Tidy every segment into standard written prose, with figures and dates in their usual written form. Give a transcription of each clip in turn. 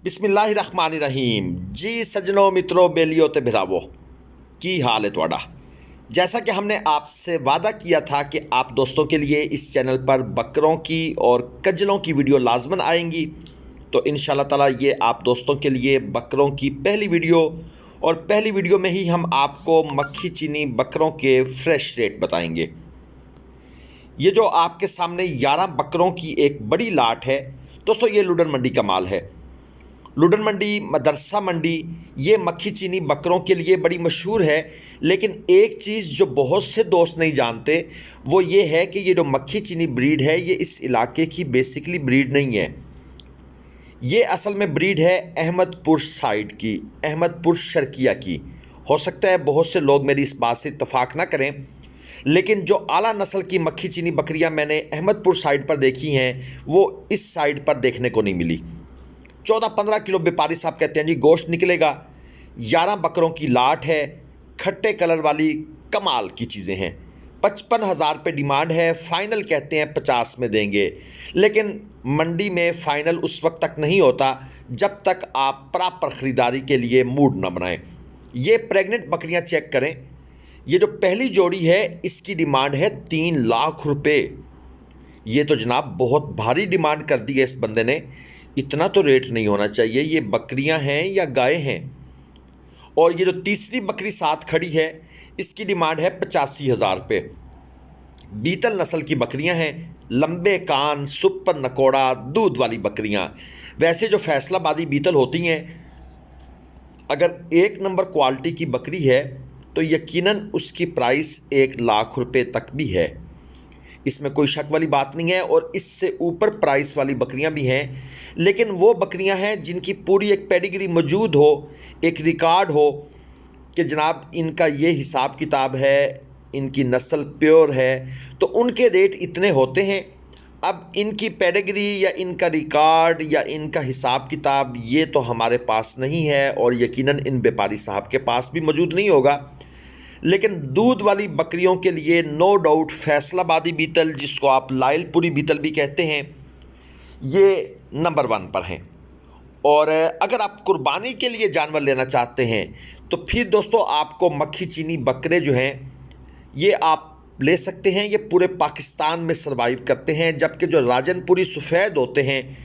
बिस्मिल्लाहिर्रहमानिर्रहीम जी सज्जनों मित्रों बेलियो ते भिरावो की हाल है तुहाडा। जैसा कि हमने आपसे वादा किया था कि आप दोस्तों के लिए इस चैनल पर बकरों की और कजलों की वीडियो लाजमन आएंगी, तो इंशाल्लाह ताला ये आप दोस्तों के लिए बकरों की पहली वीडियो, और पहली वीडियो में ही हम आपको मक्खी चीनी बकरों के फ्रेश रेट बताएंगे। ये जो आपके सामने 11 बकरों की एक बड़ी लाट है दोस्तों, ये लुडन मंडी का माल है। लुडन मंडी, मदरसा मंडी, ये मक्खी चीनी बकरों के लिए बड़ी मशहूर है। लेकिन एक चीज़ जो बहुत से दोस्त नहीं जानते वो ये है कि ये जो मक्खी चीनी ब्रीड है ये इस इलाके की बेसिकली ब्रीड नहीं है। ये असल में ब्रीड है अहमदपुर साइड की, अहमदपुर शर्किया की। हो सकता है बहुत से लोग मेरी इस बात से इत्तफाक ना करें, लेकिन जो आला नस्ल की मक्खी चीनी बकरियां मैंने अहमदपुर साइड पर देखी हैं वो इस साइड पर देखने को नहीं मिली। 14-15 किलो व्यापारी साहब कहते हैं जी गोश्त निकलेगा। 11 बकरों की लाट है, खट्टे कलर वाली कमाल की चीज़ें हैं। 55,000 रुपये डिमांड है, फ़ाइनल कहते हैं 50 में देंगे। लेकिन मंडी में फ़ाइनल उस वक्त तक नहीं होता जब तक आप प्रॉपर ख़रीदारी के लिए मूड न बनाएं। ये प्रेग्नेंट बकरियां चेक करें। ये जो पहली जोड़ी है इसकी डिमांड है 3 लाख रुपये। ये तो जनाब बहुत भारी डिमांड कर दी है इस बंदे ने। इतना तो रेट नहीं होना चाहिए। ये बकरियां हैं या गाय हैं। और ये जो तीसरी बकरी साथ खड़ी है इसकी डिमांड है 85,000 रुपये। बीतल नस्ल की बकरियां हैं, लंबे कान, सुपर नकोड़ा, दूध वाली बकरियां। वैसे जो फैसलाबादी बीतल होती हैं, अगर 1 नंबर क्वालिटी की बकरी है तो यकीनन उसकी प्राइस 1 लाख रुपये तक भी है, इसमें कोई शक वाली बात नहीं है। और इससे ऊपर प्राइस वाली बकरियां भी हैं, लेकिन वो बकरियां हैं जिनकी पूरी एक पेडिग्री मौजूद हो, एक रिकॉर्ड हो कि जनाब इनका ये हिसाब किताब है, इनकी नस्ल प्योर है, तो उनके रेट इतने होते हैं। अब इनकी पेडिग्री या इनका रिकॉर्ड या इनका हिसाब किताब ये तो हमारे पास नहीं है, और यकीनन इन व्यापारी साहब के पास भी मौजूद नहीं होगा। लेकिन दूध वाली बकरियों के लिए नो डाउट फैसलाबादी बीतल, जिसको आप लायलपुरी बीतल भी कहते हैं, ये नंबर 1 पर हैं। और अगर आप कुर्बानी के लिए जानवर लेना चाहते हैं तो फिर दोस्तों आपको मक्खी चीनी बकरे जो हैं ये आप ले सकते हैं। ये पूरे पाकिस्तान में सर्वाइव करते हैं, जबकि जो राजनपुरी सफ़ेद होते हैं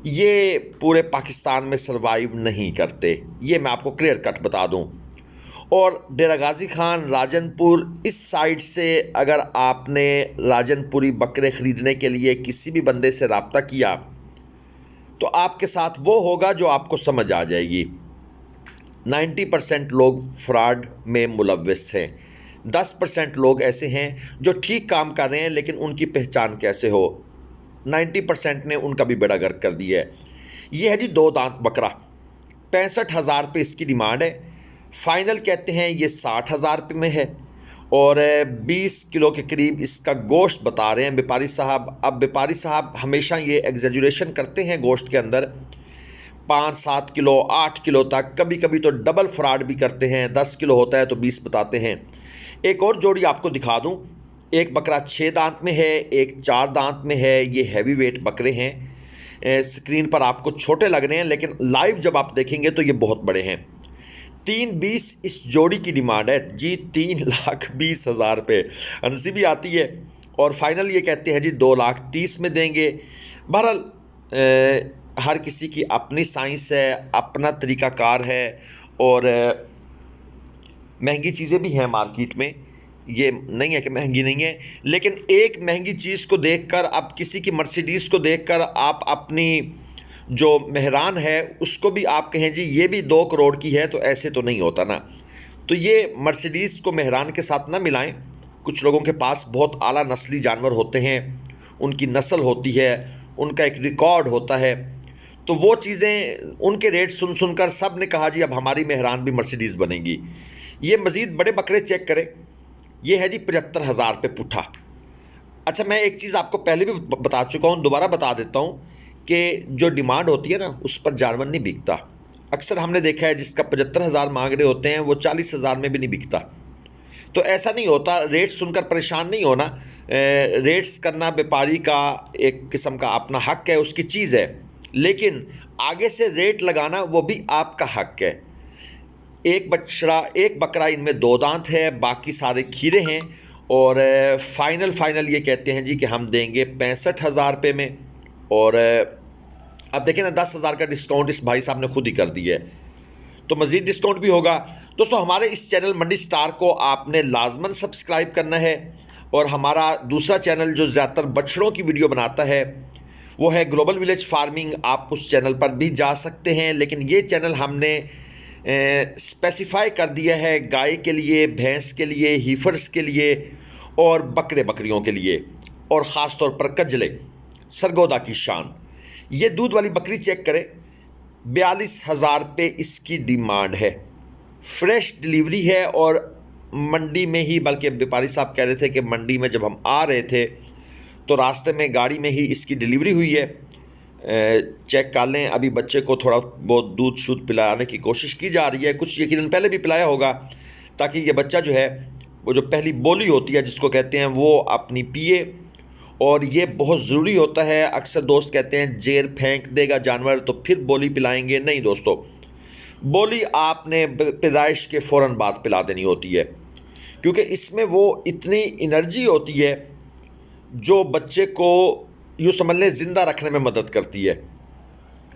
ये पूरे पाकिस्तान में सर्वाइव नहीं करते। ये मैं आपको क्लियर कट बता दूं। और डेरा गाजी खान, राजनपुर, इस साइड से अगर आपने राजनपुरी बकरे ख़रीदने के लिए किसी भी बंदे से रब्ता किया तो आपके साथ वो होगा जो आपको समझ आ जाएगी। 90% लोग फ्रॉड में मुलव्वस हैं। 10% लोग ऐसे हैं जो ठीक काम कर रहे हैं, लेकिन उनकी पहचान कैसे हो। 90% ने उनका भी बेड़ा गर्क कर दिया है। ये है जी 2 दांत बकरा, 65,000 रुपये इसकी डिमांड है। फ़ाइनल कहते हैं ये 60,000 रुपये में है, और 20 किलो के करीब इसका गोश्त बता रहे हैं व्यापारी साहब। अब व्यापारी साहब हमेशा ये एग्जेजुरेशन करते हैं गोश्त के अंदर, 5-7 किलो, 8 किलो तक, कभी कभी तो डबल फ्रॉड भी करते हैं। 10 किलो होता है तो 20 बताते हैं। एक और जोड़ी आपको दिखा दूं। एक बकरा 6 दांत में है, एक 4 दांत में है। ये हैवी वेट बकरे हैं। स्क्रीन पर आपको छोटे लग रहे हैं, लेकिन लाइव जब आप देखेंगे तो ये बहुत बड़े हैं। 320 इस जोड़ी की डिमांड है जी, 3,20,000 रुपये हंसी भी आती है। और फाइनल ये कहते हैं जी 2,30,000 में देंगे। बहरहाल हर किसी की अपनी साइंस है, अपना तरीक़ाकार है, और महंगी चीज़ें भी हैं मार्केट में। ये नहीं है कि महंगी नहीं है, लेकिन एक महंगी चीज़ को देखकर, अब किसी की मर्सिडीज़ को देखकर आप अपनी जो मेहरान है उसको भी आप कहें जी ये भी 2 करोड़ की है, तो ऐसे तो नहीं होता ना। तो ये मर्सिडीज़ को मेहरान के साथ ना मिलाएं। कुछ लोगों के पास बहुत आला नस्ली जानवर होते हैं, उनकी नस्ल होती है, उनका एक रिकॉर्ड होता है, तो वो चीज़ें, उनके रेट सुन सुनकर सब ने कहा जी अब हमारी मेहरान भी मर्सिडीज़ बनेगी। ये मज़ीद बड़े बकरे चेक करें। ये है जी 75,000 रुपये पुट्ठा। अच्छा, मैं एक चीज़ आपको पहले भी बता चुका हूँ, दोबारा बता देता हूँ कि जो डिमांड होती है ना उस पर जानवर नहीं बिकता। अक्सर हमने देखा है जिसका 75,000 मांग रहे होते हैं वो 40,000 में भी नहीं बिकता। तो ऐसा नहीं होता। रेट सुनकर परेशान नहीं होना। रेट्स करना व्यापारी का एक किस्म का अपना हक है, उसकी चीज़ है, लेकिन आगे से रेट लगाना वो भी आपका हक है। एक बकरा इनमें 2 दांत है, बाकी सारे खीरे हैं। और फाइनल ये कहते हैं जी कि हम देंगे 65,000 रुपये में। और अब देखें ना, 10,000 का डिस्काउंट इस भाई साहब ने खुद ही कर दिया है, तो मज़ीद डिस्काउंट भी होगा। दोस्तों, हमारे इस चैनल मंडी स्टार को आपने लाजमन सब्सक्राइब करना है। और हमारा दूसरा चैनल जो ज़्यादातर बछड़ों की वीडियो बनाता है वो है ग्लोबल विलेज फार्मिंग। आप उस चैनल पर भी जा सकते हैं, लेकिन ये चैनल हमने स्पेसिफाई कर दिया है गाय के लिए, भैंस के लिए, हीफर्स के लिए और बकरियों के लिए, और ख़ास तौर पर कजले, सरगोदा की शान। ये दूध वाली बकरी चेक करें, 42,000 रुपये इसकी डिमांड है। फ्रेश डिलीवरी है और मंडी में ही, बल्कि व्यापारी साहब कह रहे थे कि मंडी में जब हम आ रहे थे तो रास्ते में गाड़ी में ही इसकी डिलीवरी हुई है। चेक कर लें, अभी बच्चे को थोड़ा बहुत दूध शूध पिलाने की कोशिश की जा रही है, कुछ यकीनन पहले भी पिलाया होगा, ताकि ये बच्चा जो है वो जो पहली बोली होती है जिसको कहते हैं वो अपनी पिए। और ये बहुत ज़रूरी होता है। अक्सर दोस्त कहते हैं जेर फेंक देगा जानवर तो फिर बोली पिलाएंगे। नहीं दोस्तों, बोली आपने पैदाइश के फ़ौरन बाद पिला देनी होती है, क्योंकि इसमें वो इतनी एनर्जी होती है जो बच्चे को यूँ समझ लें ज़िंदा रखने में मदद करती है।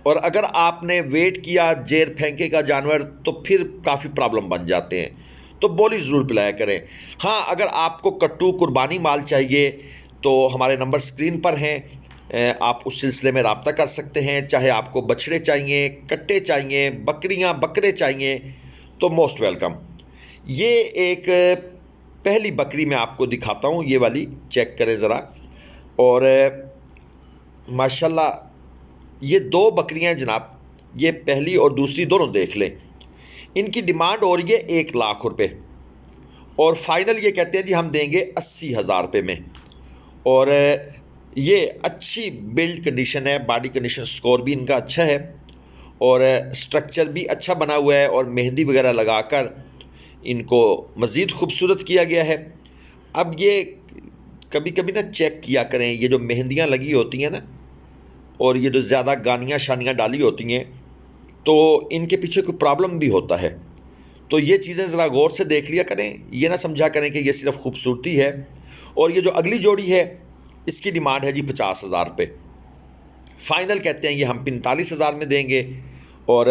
और अगर आपने वेट किया जेर फेंकेगा जानवर तो फिर काफ़ी प्रॉब्लम बन जाते हैं, तो बोली ज़रूर पिलाया करें। हाँ, अगर आपको कट्टू कुर्बानी माल चाहिए तो हमारे नंबर स्क्रीन पर हैं, आप उस सिलसिले में रब्ता कर सकते हैं। चाहे आपको बछड़े चाहिए, कट्टे चाहिए, बकरियां, बकरे चाहिए, तो मोस्ट वेलकम। ये एक पहली बकरी मैं आपको दिखाता हूँ, ये वाली चेक करें ज़रा। और माशाल्लाह ये 2 बकरियां हैं जनाब, ये पहली और दूसरी दोनों देख लें। इनकी डिमांड हो रही है 1 लाख रुपये, और फाइनल ये कहते हैं जी हम देंगे 80,000 रुपये में। और ये अच्छी बिल्ड कंडीशन है, बॉडी कंडीशन स्कोर भी इनका अच्छा है, और स्ट्रक्चर भी अच्छा बना हुआ है, और मेहंदी वगैरह लगाकर इनको मज़ीद खूबसूरत किया गया है। अब ये कभी कभी ना चेक किया करें, ये जो मेहंदियाँ लगी होती हैं ना, और ये जो ज़्यादा गानियाँ शानियाँ डाली होती हैं, तो इनके पीछे कोई प्रॉब्लम भी होता है। तो ये चीज़ें ज़रा गौर से देख लिया करें, ये ना समझा करें कि ये सिर्फ खूबसूरती है। और ये जो अगली जोड़ी है इसकी डिमांड है जी 50,000 रुपये। फाइनल कहते हैं ये हम 45,000 में देंगे। और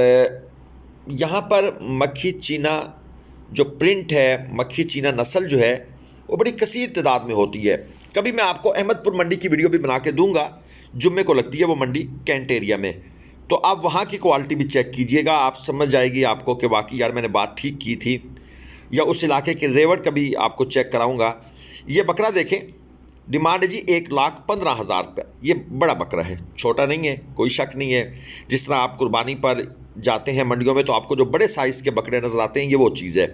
यहाँ पर मक्खी चीना जो प्रिंट है, मक्खी चीना नस्ल जो है वो बड़ी कसीर तादाद में होती है। कभी मैं आपको अहमदपुर मंडी की वीडियो भी बना के दूंगा, जुम्मे को लगती है वो मंडी कैंट एरिया में, तो आप वहाँ की क्वालिटी भी चेक कीजिएगा, आप समझ जाएगी आपको कि वाकई यार मैंने बात ठीक की थी। या उस इलाके के रेवड़ का भी आपको चेक कराऊंगा। ये बकरा देखें, डिमांड है जी 1,15,000 रुपये। ये बड़ा बकरा है, छोटा नहीं है, कोई शक नहीं है। जिस तरह आप कुर्बानी पर जाते हैं मंडियों में तो आपको जो बड़े साइज़ के बकरे नज़र आते हैं, ये वो चीज़ है।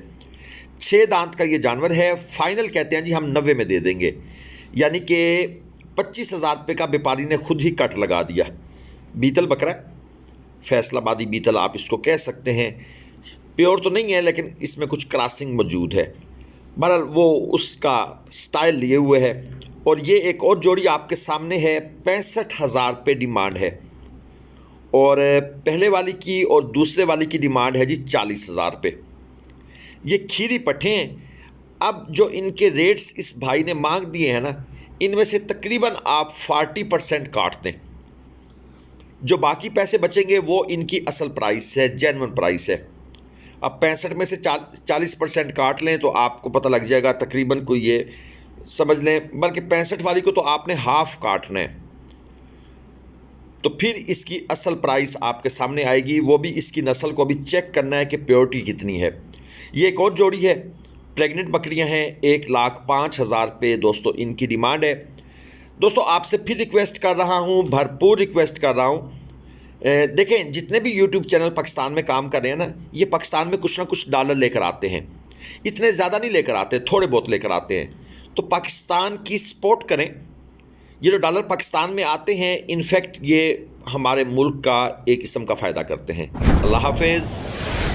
6 दांत का ये जानवर है। फाइनल कहते हैं जी हम 90 में दे देंगे, यानी कि 25,000 रुपये का व्यापारी ने खुद ही कट लगा दिया। बीतल बकरा, फैसलाबादी बीतल आप इसको कह सकते हैं। प्योर तो नहीं है, लेकिन इसमें कुछ क्रॉसिंग मौजूद है। बहरहाल वो उसका स्टाइल लिए हुए है। और ये एक और जोड़ी आपके सामने है, 65,000 रुपये डिमांड है। और पहले वाली की और दूसरे वाली की डिमांड है जी 40,000 रुपये। ये खीरी पट्ठे हैं। अब जो इनके रेट्स इस भाई ने मांग दिए हैं ना, इनमें से तकरीबन आप 40% काट दें, जो बाकी पैसे बचेंगे वो इनकी असल प्राइस है, जेन्युइन प्राइस है। अब 65 में से 40% काट लें तो आपको पता लग जाएगा तकरीबन कोई ये समझ लें, बल्कि 65 वाली को तो आपने हाफ काटना है, तो फिर इसकी असल प्राइस आपके सामने आएगी। वो भी इसकी नस्ल को भी चेक करना है कि प्योरिटी कितनी है। ये एक और जोड़ी है, प्रेग्नेंट बकरियां हैं, 1,05,000 रुपये दोस्तों इनकी डिमांड है। दोस्तों आपसे फिर रिक्वेस्ट कर रहा हूँ, भरपूर रिक्वेस्ट कर रहा हूँ, देखें जितने भी यूट्यूब चैनल पाकिस्तान में काम कर रहे हैं ना, ये पाकिस्तान में कुछ ना कुछ डॉलर लेकर आते हैं। इतने ज़्यादा नहीं लेकर आते, थोड़े बहुत लेकर आते हैं। तो पाकिस्तान की सपोर्ट करें। ये जो डॉलर पाकिस्तान में आते हैं, इनफैक्ट ये हमारे मुल्क का एक किस्म का फ़ायदा करते हैं। अल्लाह हाफिज़।